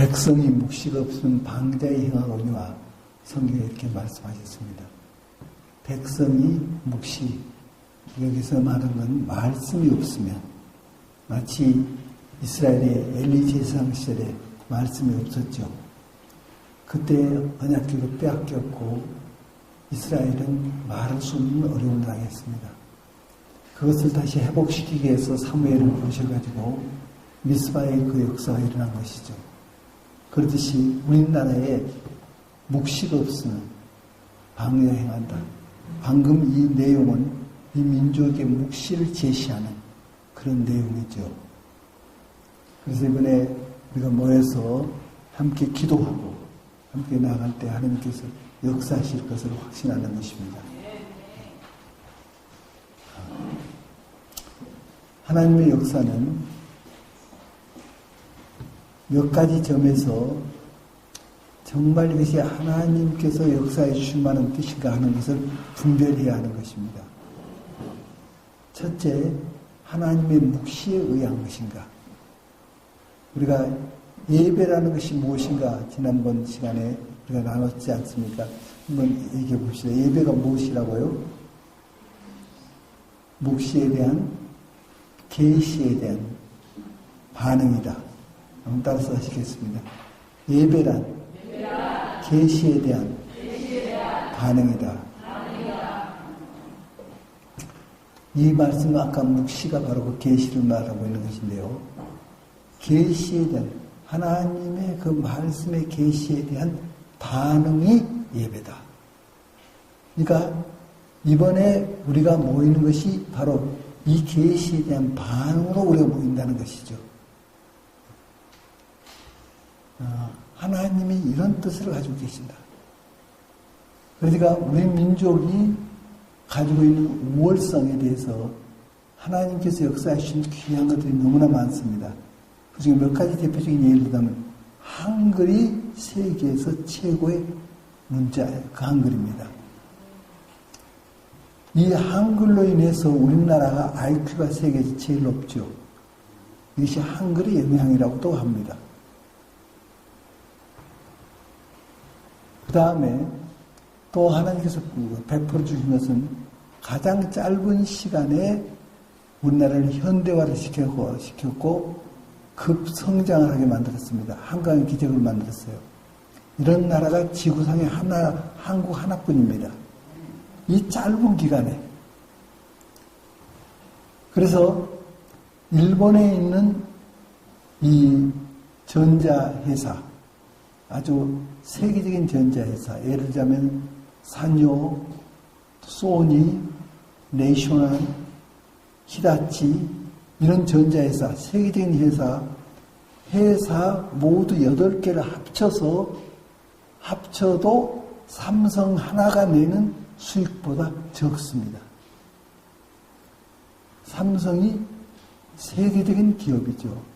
백성이 묵시가 없으면 방자에 행하거니와 성경에 이렇게 말씀하셨습니다. 백성이 묵시, 여기서 말하는 건 말씀이 없으면, 마치 이스라엘의 엘리 제사장 시절에 말씀이 없었죠. 그때 언약궤도 빼앗겼고 이스라엘은 말할 수 없는 어려움을 당했습니다. 그것을 다시 회복시키기 위해서 사무엘을 부르셔가지고 미스바의 그 역사가 일어난 것이죠. 그러듯이 우리나라에 묵시가 없으면 방해가 행한다. 방금 이 내용은 이 민족의 묵시를 제시하는 그런 내용이죠. 그래서 이번에 우리가 모여서 함께 기도하고 함께 나아갈 때 하나님께서 역사하실 것을 확신하는 것입니다. 하나님의 역사는 몇 가지 점에서 정말 이것이 하나님께서 역사해 주실 만한 뜻인가 하는 것을 분별해야 하는 것입니다. 첫째, 하나님의 묵시에 의한 것인가? 우리가 예배라는 것이 무엇인가 지난번 시간에 우리가 나눴지 않습니까? 한번 얘기해 봅시다. 예배가 무엇이라고요? 묵시에 대한, 계시에 대한 반응이다. 한번 따라서 하시겠습니다. 예배란 계시에 대한 반응이다. 이 말씀은 아까 묵시가 바로 그 계시를 말하고 있는 것인데요. 계시에 대한, 하나님의 그 말씀의 계시에 대한 반응이 예배다. 그러니까 이번에 우리가 모이는 것이 바로 이 계시에 대한 반응으로 우리가 모인다는 것이죠. 하나님이 이런 뜻을 가지고 계신다. 그러니까 우리 민족이 가지고 있는 우월성에 대해서 하나님께서 역사하신 귀한 것들이 너무나 많습니다. 그중에 몇 가지 대표적인 예를 들자면 한글이 세계에서 최고의 문자예요. 그 한글입니다. 이 한글로 인해서 우리나라가 IQ가 세계에서 제일 높죠. 이것이 한글의 영향이라고도 합니다. 그 다음에 또 하나님께서 베풀어 주신 것은 가장 짧은 시간에 우리나라를 현대화를 시켰고 급성장을 하게 만들었습니다. 한강의 기적을 만들었어요. 이런 나라가 지구상에 한국 하나뿐입니다. 이 짧은 기간에. 그래서 일본에 있는 이 전자회사, 아주 세계적인 전자회사, 예를 들자면 산요, 소니, 내셔널, 히다치, 이런 전자회사, 세계적인 회사 모두 8개를 합쳐도 삼성 하나가 내는 수익보다 적습니다. 삼성이 세계적인 기업이죠.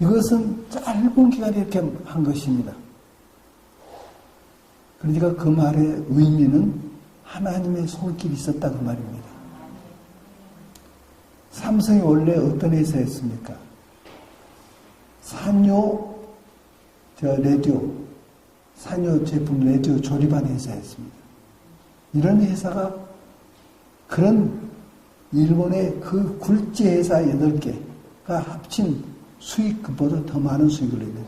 이것은 짧은 기간에 이렇게 한 것입니다. 그러니까 그 말의 의미는 하나님의 손길이 있었다 그 말입니다. 삼성이 원래 어떤 회사였습니까? 산요 산요 제품 라디오 조립하는 회사였습니다. 이런 회사가 그런 일본의 그 굴지 회사 8개가 합친 수익보다 더 많은 수익을 내요.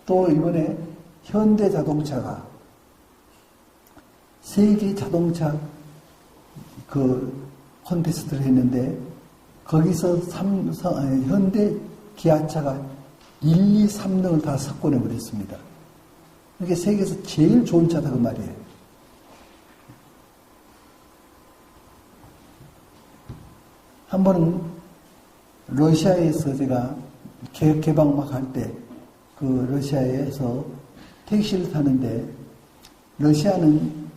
또 이번에 현대자동차가 세계 자동차 그 콘테스트를 했는데 거기서 현대 기아차가 1, 2, 3등을 다 석권해버렸습니다. 이게 세계에서 제일 좋은 차다 그 말이에요. 한 번은 러시아에서 제가 개방 막 할 때 그 러시아에서 택시를 타는데 러시아는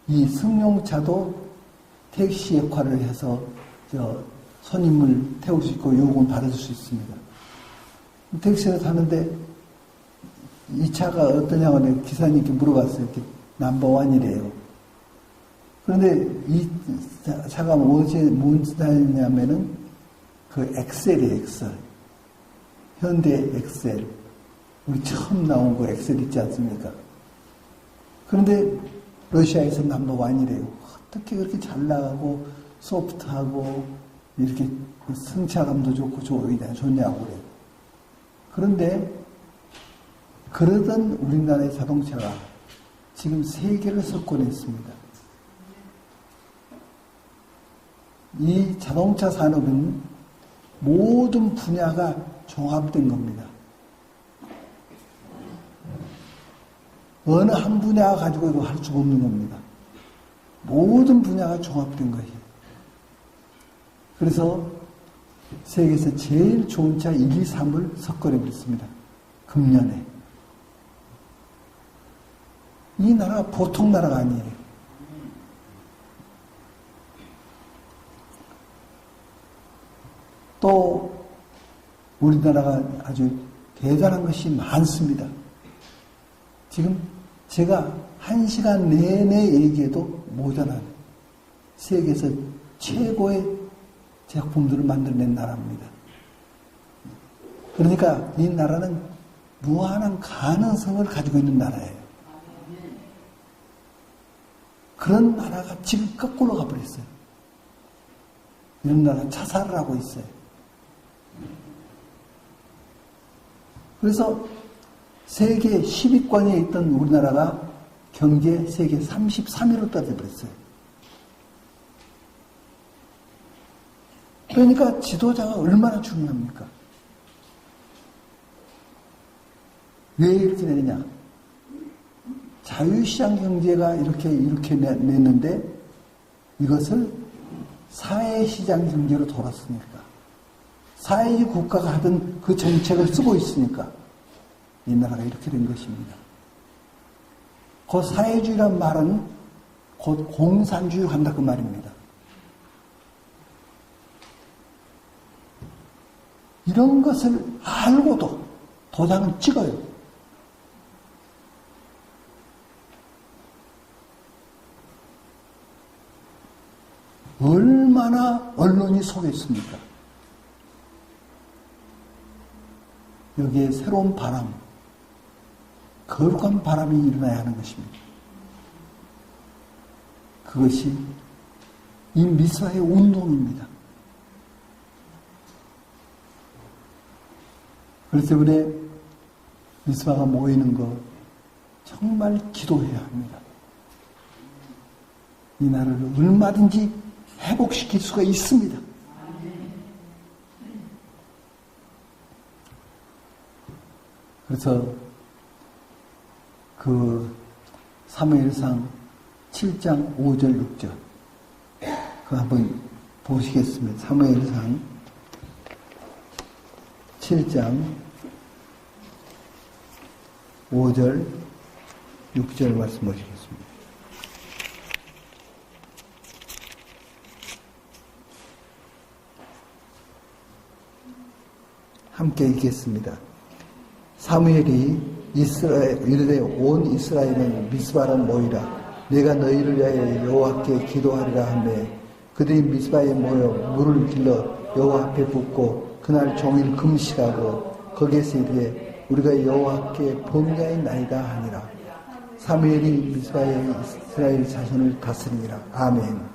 이 승용차도 택시 역할을 해서 손님을 태울 수 있고 요금을 받아줄 수 있습니다. 택시를 타는데 이 차가 어떠냐고 내가 기사님께 물어봤어요. 이렇게 넘버원이래요. 그런데 이 차가 뭔 스타일이냐면은 그 엑셀이에요, 엑셀. 현대 엑셀, 우리 처음 나온 거 엑셀 있지 않습니까? 그런데 러시아에서 넘버원이래요. 어떻게 그렇게 잘 나가고 소프트하고 이렇게 승차감도 좋고 좋냐고 그래요. 그런데 그러던 우리나라의 자동차가 지금 세계를 석권했습니다. 이 자동차 산업은 모든 분야가 종합된 겁니다. 어느 한 분야 가지고 이거 할 수가 없는 겁니다. 모든 분야가 종합된 것이에요. 그래서 세계에서 제일 좋은 차 1, 2, 3을 석권해버렸습니다. 금년에. 이 나라가 보통 나라가 아니에요. 또 우리나라가 아주 대단한 것이 많습니다. 지금 제가 1시간 내내 얘기해도 모자란 세계에서 최고의 작품들을 만들어낸 나라입니다. 그러니까 이 나라는 무한한 가능성을 가지고 있는 나라예요. 그런 나라가 지금 거꾸로 가버렸어요. 이런 나라 자살을 하고 있어요. 그래서 세계 10위권에 있던 우리나라가 경제 세계 33위로 떨어져버렸어요. 그러니까 지도자가 얼마나 중요합니까? 왜 이렇게 되느냐? 자유시장 경제가 이렇게 냈는데 이것을 사회시장 경제로 돌았으니까, 사회주의 국가가 하던 그 정책을 쓰고 있으니까 이 나라가 이렇게 된 것입니다. 그 사회주의란 말은 곧 공산주의로 간다 그 말입니다. 이런 것을 알고도 도장을 찍어요. 얼마나 언론이 속였습니까? 여기에 새로운 바람, 거룩한 바람이 일어나야 하는 것입니다. 그것이 이 미스바의 운동입니다. 그래서 때문에 미스바가 모이는 거 정말 기도해야 합니다. 이 나라를 얼마든지 회복시킬 수가 있습니다. 그래서 그 사무엘상 7장 5절 6절 그거 한번 보시겠습니다. 사무엘상 7장 5절 6절 말씀 보시겠습니다. 함께 읽겠습니다. 사무엘이 이르되 온 이스라엘은 미스바로 모이라. 내가 너희를 위하여 여호와께 기도하리라 하며 그들이 미스바에 모여 물을 길러 여호와 앞에 붓고 그날 종일 금식하고 거기에서 이르되 우리가 여호와께 범죄하였나이다 하니라. 사무엘이 미스바에 이스라엘 자손을 다스리니라. 아멘.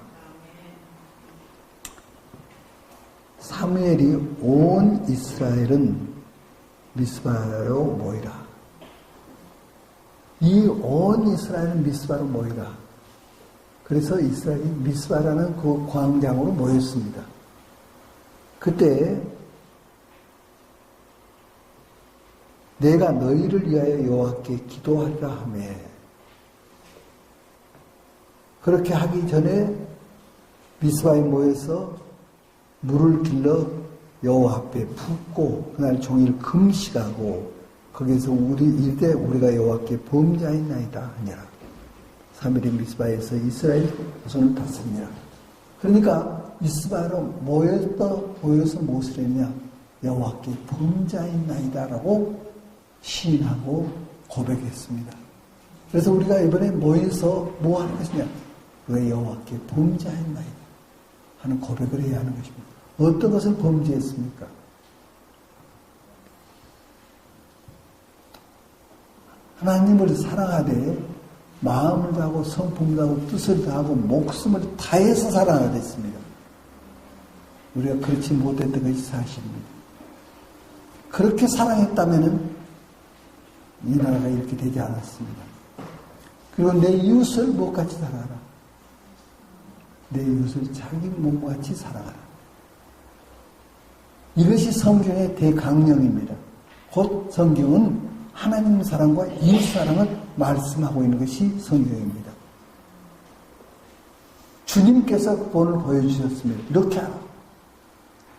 사무엘이 온 이스라엘은 미스바로 모이라. 이 온 이스라엘은 미스바로 모이라. 그래서 이스라엘이 미스바라는 그 광장으로 모였습니다. 그때 내가 너희를 위하여 여호와께 기도하리라 하며 그렇게 하기 전에 미스바에 모여서 물을 길러 여호와 앞에 붓고 그날 종일 금식하고 거기서 이때 우리가 여호와께 범죄하였나이다 하니라. 사무엘이 미스바에서 이스라엘 자손을 다스리니라. 그러니까 미스바로 모여서 무엇을 했냐? 여호와께 범죄하였나이다라고 시인하고 고백했습니다. 그래서 우리가 이번에 모여서 뭐 하는 것이냐? 왜 여호와께 범죄하였나이다 하는 고백을 해야 하는 것입니다. 어떤 것을 범죄했습니까? 하나님을 사랑하되 마음을 다하고 성품을 다하고 뜻을 다하고 목숨을 다해서 사랑하라 했습니다. 우리가 그렇지 못했던 것이 사실입니다. 그렇게 사랑했다면 이 나라가 이렇게 되지 않았습니다. 그리고 내 이웃을 못같이 사랑하라. 내 이웃을 자기 몸과 같이 사랑하라. 이것이 성경의 대강령입니다. 곧 성경은 하나님 사랑과 이웃 사랑을 말씀하고 있는 것이 성경입니다. 주님께서 본을 보여주셨습니다. 이렇게 하라.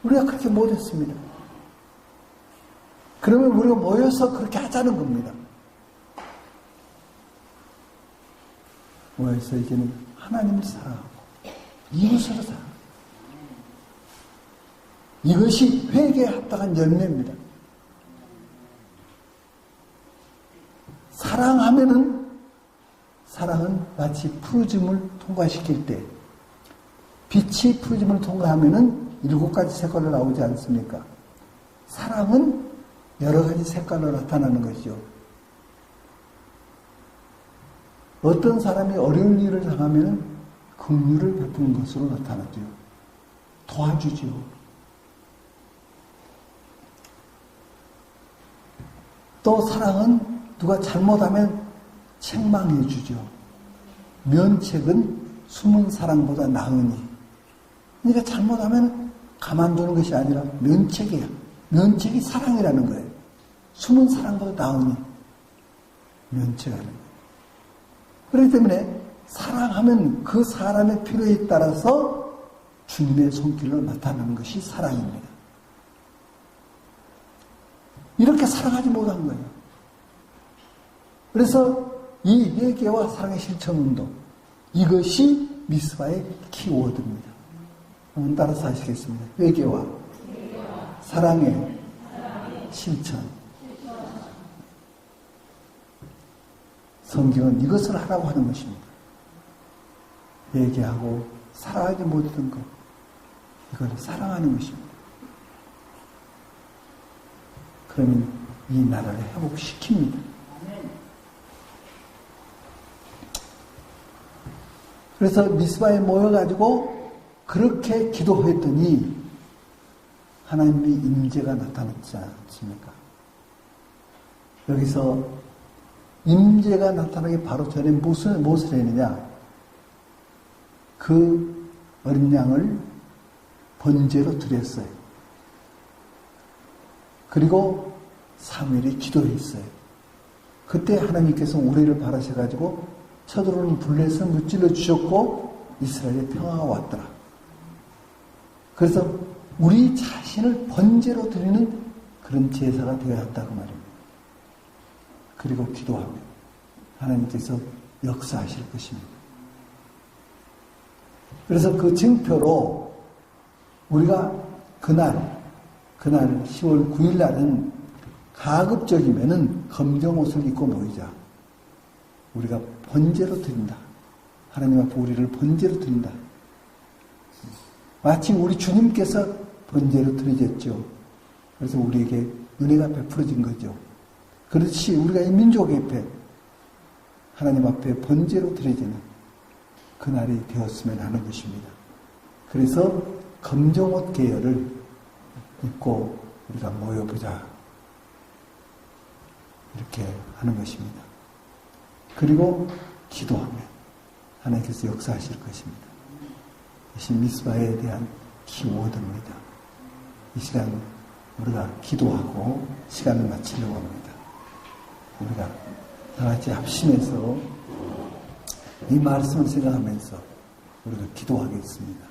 우리가 그렇게 못했습니다. 그러면 우리가 모여서 그렇게 하자는 겁니다. 모여서 이제는 하나님을 사랑하고 이웃을 사랑하고 이것이 회개에 합당한 열매입니다. 사랑은 마치 푸르즘을 통과시킬 때 빛이 푸르즘을 통과하면은 7가지 색깔로 나오지 않습니까? 사랑은 여러 가지 색깔로 나타나는 것이죠. 어떤 사람이 어려운 일을 당하면 긍휼을 베푸는 것으로 나타나죠. 도와주죠. 또 사랑은 누가 잘못하면 책망해 주죠. 면책은 숨은 사랑보다 나으니. 그러니까 잘못하면 가만두는 것이 아니라 면책이야. 면책이 사랑이라는 거예요. 숨은 사랑보다 나으니 면책하는 거예요. 그렇기 때문에 사랑하면 그 사람의 필요에 따라서 주님의 손길을 나타내는 것이 사랑입니다. 이렇게 사랑하지 못한 거예요. 그래서 이 회개와 사랑의 실천운동, 이것이 미스바의 키워드입니다. 한번 따라서 하시겠습니다. 회개와 사랑의 실천. 성경은 이것을 하라고 하는 것입니다. 회개하고 사랑하지 못했던 것, 이걸 사랑하는 것입니다. 그러면 이 나라를 회복시킵니다. 그래서 미스바에 모여가지고 그렇게 기도했더니 하나님의 임재가 나타났지 않습니까? 여기서 임재가 나타나기 바로 전에 무엇을 했느냐? 그 어린 양을 번제로 드렸어요. 그리고 사무엘이 기도했어요. 그때 하나님께서 우리를 바라셔가지고 쳐들어오는 불에서 무찔러 주셨고 이스라엘의 평화가 왔더라. 그래서 우리 자신을 번제로 드리는 그런 제사가 되어야 한다고 말입니다. 그리고 기도하면 하나님께서 역사하실 것입니다. 그래서 그 증표로 우리가 그날 10월 9일 날은 가급적이면은 검정 옷을 입고 모이자. 우리가 번제로 드린다. 하나님 앞에 우리를 번제로 드린다. 마치 우리 주님께서 번제로 드리셨죠. 그래서 우리에게 은혜가 베풀어진 거죠. 그렇지 우리가 이 민족 앞에 하나님 앞에 번제로 드려지는 그날이 되었으면 하는 것입니다. 그래서 검정옷 계열을 입고 우리가 모여보자. 이렇게 하는 것입니다. 그리고 기도하면 하나님께서 역사하실 것입니다. 이것이 미스바에 대한 키워드입니다. 이 시간 우리가 기도하고 시간을 마치려고 합니다. 우리가 다 같이 합심해서 이 말씀을 생각하면서 우리가 기도하겠습니다.